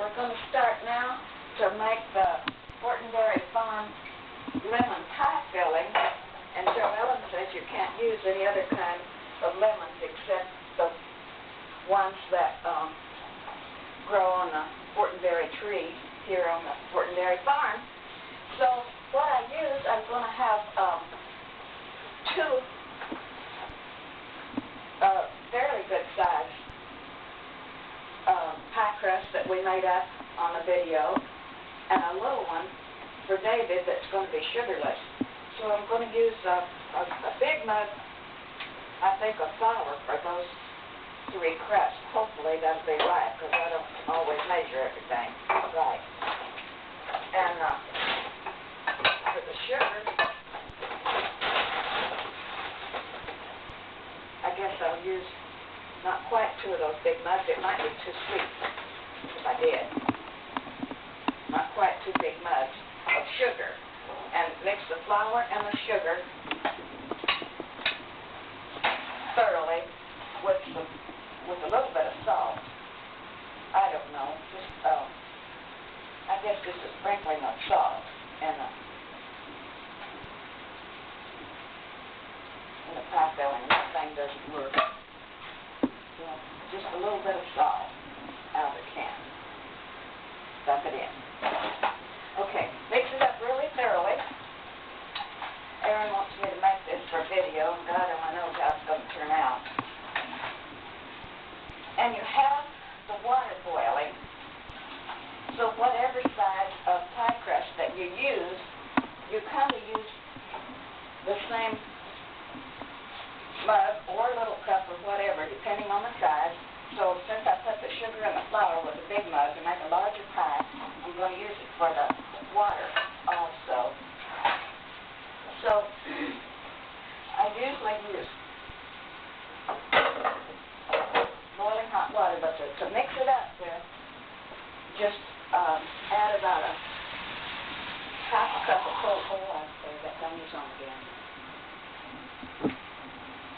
we're going to start now to make the Fortenberry Farm lemon pie filling. And Joe Ellen says you can't use any other kind of lemons except the ones that grow on the Fortenberry tree here on the Fortenberry Farm. So what I use, I'm going to have two fairly good size pie crust that we made up on a video, and a little one for David that's going to be sugarless. So I'm going to use a big mug, I think, of flour for those three crusts. Hopefully that'll be right, because I don't always measure everything right. And for the sugar, I guess I'll use not quite two of those big mugs. It might be too sweet if I did. Not quite two big mugs of sugar. And mix the flour and the sugar thoroughly with a little bit of salt. I don't know, just I guess just a sprinkling of salt and the pie filling. That thing doesn't work. Well, just a little bit of salt out of the can. Stuff it in. Okay, mix it up really thoroughly. Aaron wants me to make this for video, and God only knows how it's going to turn out. And you have the water boiling, so whatever size of pie crust that you use, you kind of use the same mug or little cup or whatever, depending on the size. So since I put the sugar and the flour with the big mug to make a larger pie, I'm going to use it for the water also. So I usually use boiling hot water, but to mix it up with, just add about a half a cup of cold water. That dummy's on again.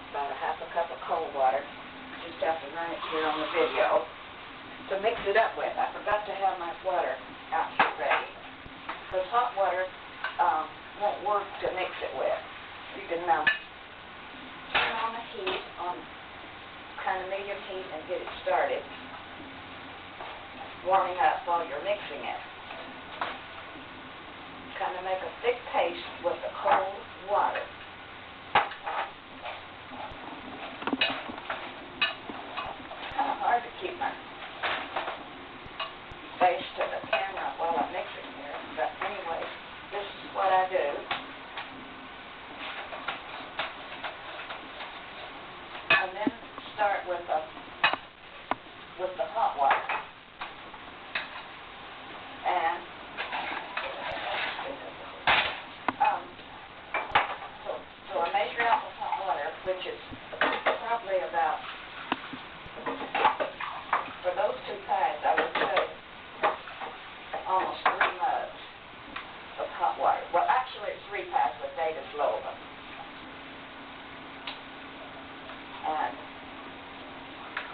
About a half a cup of cold water. Just have to run it here on the video to mix it up with. I forgot to have my water out here ready, because hot water won't work to mix it with. You can turn on the heat on kind of medium heat and get it started warming up while you're mixing it. Kind of make a thick paste with the cold water. Hard to keep my face to the camera while I'm mixing here, but anyway, this is what I do. And then start with the hot water. And so I measure out the hot water, which is probably about, for those two pies, I would say almost 3 mugs of hot water. Well, actually, it's 3 pies with David's loaf. And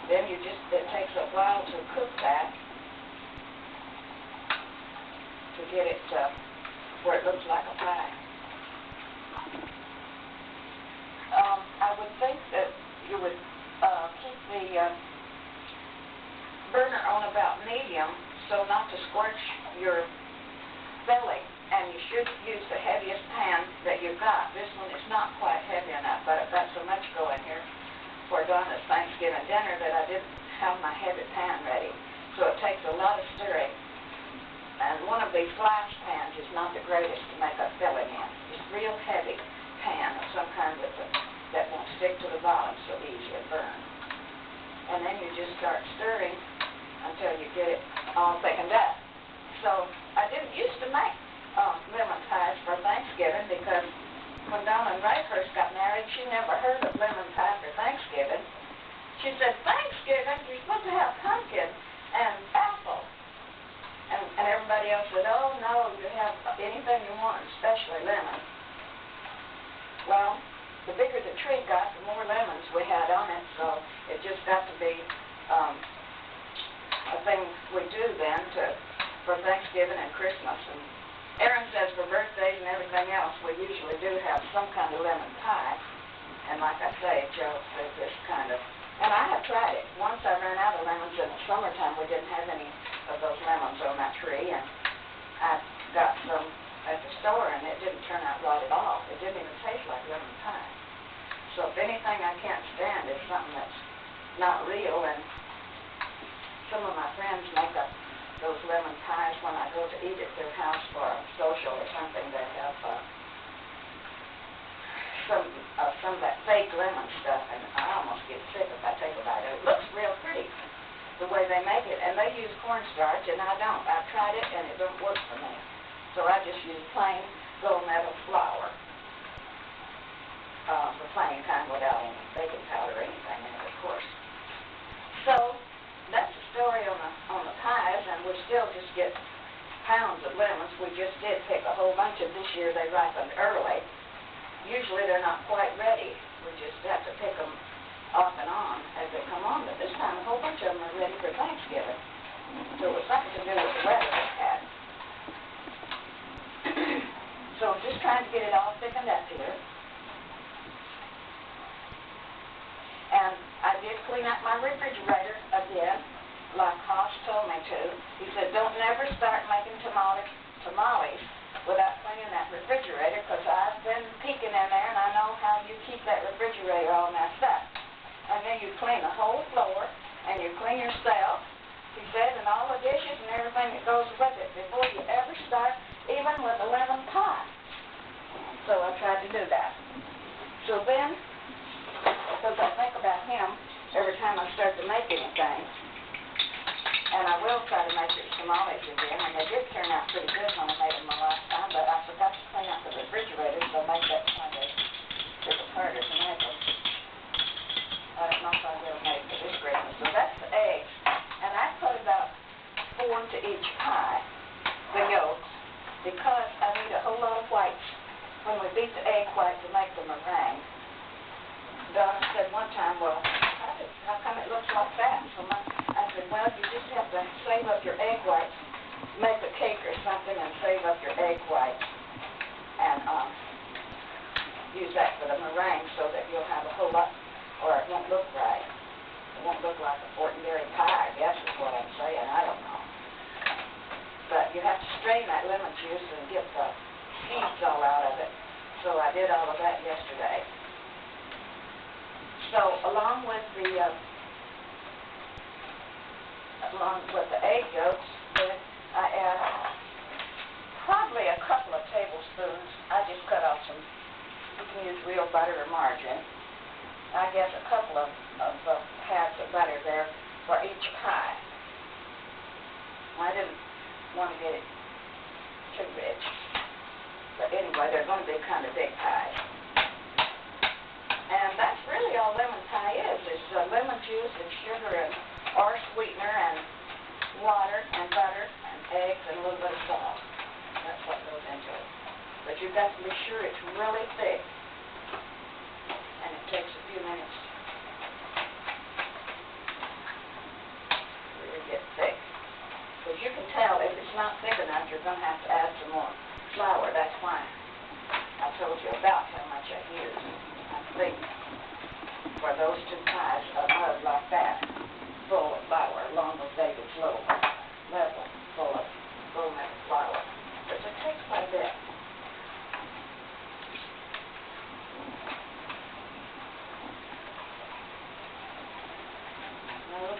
then it takes a while to cook that to get it where it looks like a pie. I would think that you would keep the burner on about medium, so not to scorch your filling, and you should use the heaviest pan that you've got. This one is not quite heavy enough, but I've got so much going here for Donna's Thanksgiving dinner that I didn't have my heavy pan ready. So it takes a lot of stirring, and one of these flash pans is not the greatest to make a filling in. Just real heavy pan of some kind that won't stick to the bottom so easily burn. And then you just start stirring until you get it all thickened up. So I didn't used to make lemon pies for Thanksgiving, because when Donna and Ray first got married, she never heard of lemon pie for Thanksgiving. She said, Thanksgiving, you're supposed to have pumpkin and apple. And everybody else said, oh no, you have anything you want, especially lemon. Well, the bigger the tree got, the more lemons we had on it, so it just got to be thing we do then for Thanksgiving and Christmas. And Aaron says for birthdays and everything else, we usually do have some kind of lemon pie. And like I say, Joe says this kind of, and I have tried it. Once I ran out of lemons in the summertime. We didn't have any of those lemons on that tree, and I got some at the store, and it didn't turn out right at all. It didn't even taste like lemon pie. So if anything I can't stand is something that's not real, and some of my friends make up those lemon pies when I go to eat at their house for a social or something. They have some of that fake lemon stuff, and I almost get sick if I take a bite of it. It looks real pretty, the way they make it, and they use cornstarch, and I don't. I've tried it, and it doesn't work for me. So I just use plain gold medal flour, the plain kind without any baking powder or anything in it, of course. So that's the story on the pies, and we still just get pounds of lemons. We just did pick a whole bunch of this year. They ripened early. Usually they're not quite ready. We just have to pick them off and on as they come on. But this time a whole bunch of them are ready for Thanksgiving. So it was something to do with the weather we had. So I'm just trying to get it all thickened up here. And I did clean up my refrigerator again, like Hoss told me to. He said, don't never start making tamales without cleaning that refrigerator, because I've been peeking in there and I know how you keep that refrigerator all messed up. And then you clean the whole floor and you clean yourself, he said, and all the dishes and everything that goes with it before you ever start, even with a lemon pie. So I tried to do that. So then, because I think about him every time I start to make anything, and I will try to make these tamales again, and they did turn out pretty good when I made them the last time, but I forgot to clean up the refrigerator, so make that kind of little harder to make them. I don't know if I will make for this Christmas. So that's the eggs, and I put about 4 to each pie, the yolks, because I need a whole lot of whites when we beat the egg white to make the meringue. Donna said one time, well, how come it looks like that? So I said, well, you just have to save up your egg whites, make a cake or something and save up your egg whites, and use that for the meringue so that you'll have a whole lot, or it won't look right. It won't look like a Fortenberry pie, I guess is what I'm saying. I don't know. But you have to strain that lemon juice and get the seeds all out of it. So I did all of that yesterday. So along with the egg yolks, I add probably a couple of tablespoons. I just cut off some. You can use real butter or margarine. I guess a couple of halves of butter there for each pie. I didn't want to get it too rich, but anyway, they're going to be kind of big pies. And that's really all lemon pie is. It's lemon juice and sugar or sweetener and water and butter and eggs and a little bit of salt. That's what goes into it. But you've got to be sure it's really thick. And it takes a few minutes to really get thick. Because you can tell if it's not thick enough, you're going to have to add some more flour. That's why I told you about how much I use. I think for those 2 pies, a mug like that, full of flour, along with David's little level full of gold medal flour. But it takes quite a bit.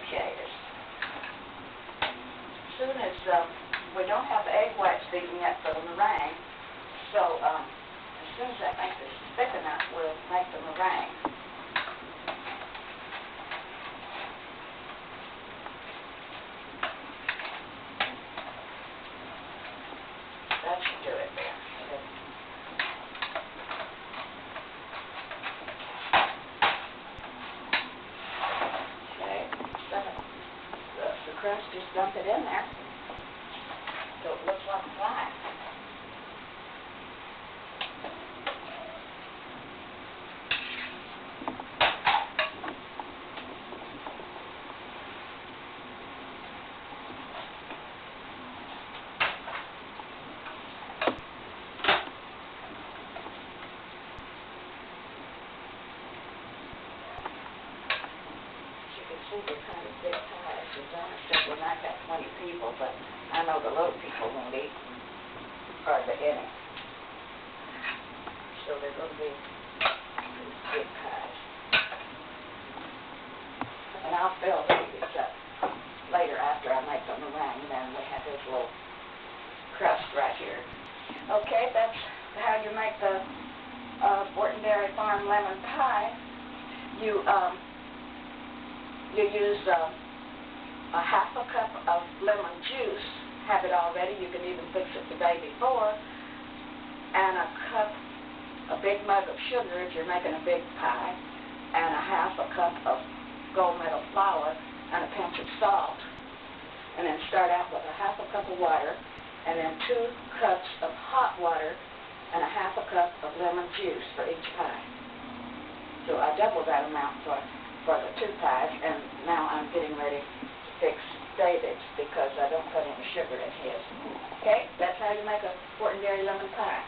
Okay. As soon as we don't have the egg whites beaten yet for the meringue, so as soon as I make this thick enough, we'll make the meringue. That should do it there. Okay, the crust, just dump it in there so it looks like a pie. Susanna said we might have 20 people, but I know the little people won't eat hardly any. So they're going to be big pies. And I'll fill these up later after I make the meringue, and then we have this little crust right here. Okay, that's how you make the Fortenberry Farm lemon pie. You use a half a cup of lemon juice. Have it all ready. You can even fix it the day before. And a big mug of sugar if you're making a big pie, and a half a cup of gold medal flour, and a pinch of salt. And then start out with a half a cup of water, and then 2 cups of hot water, and a half a cup of lemon juice for each pie. So I doubled that amount for the 2 pies, and now I'm getting ready to fix David's because I don't put any sugar in his. Okay, that's how you make a Fortenberry lemon pie.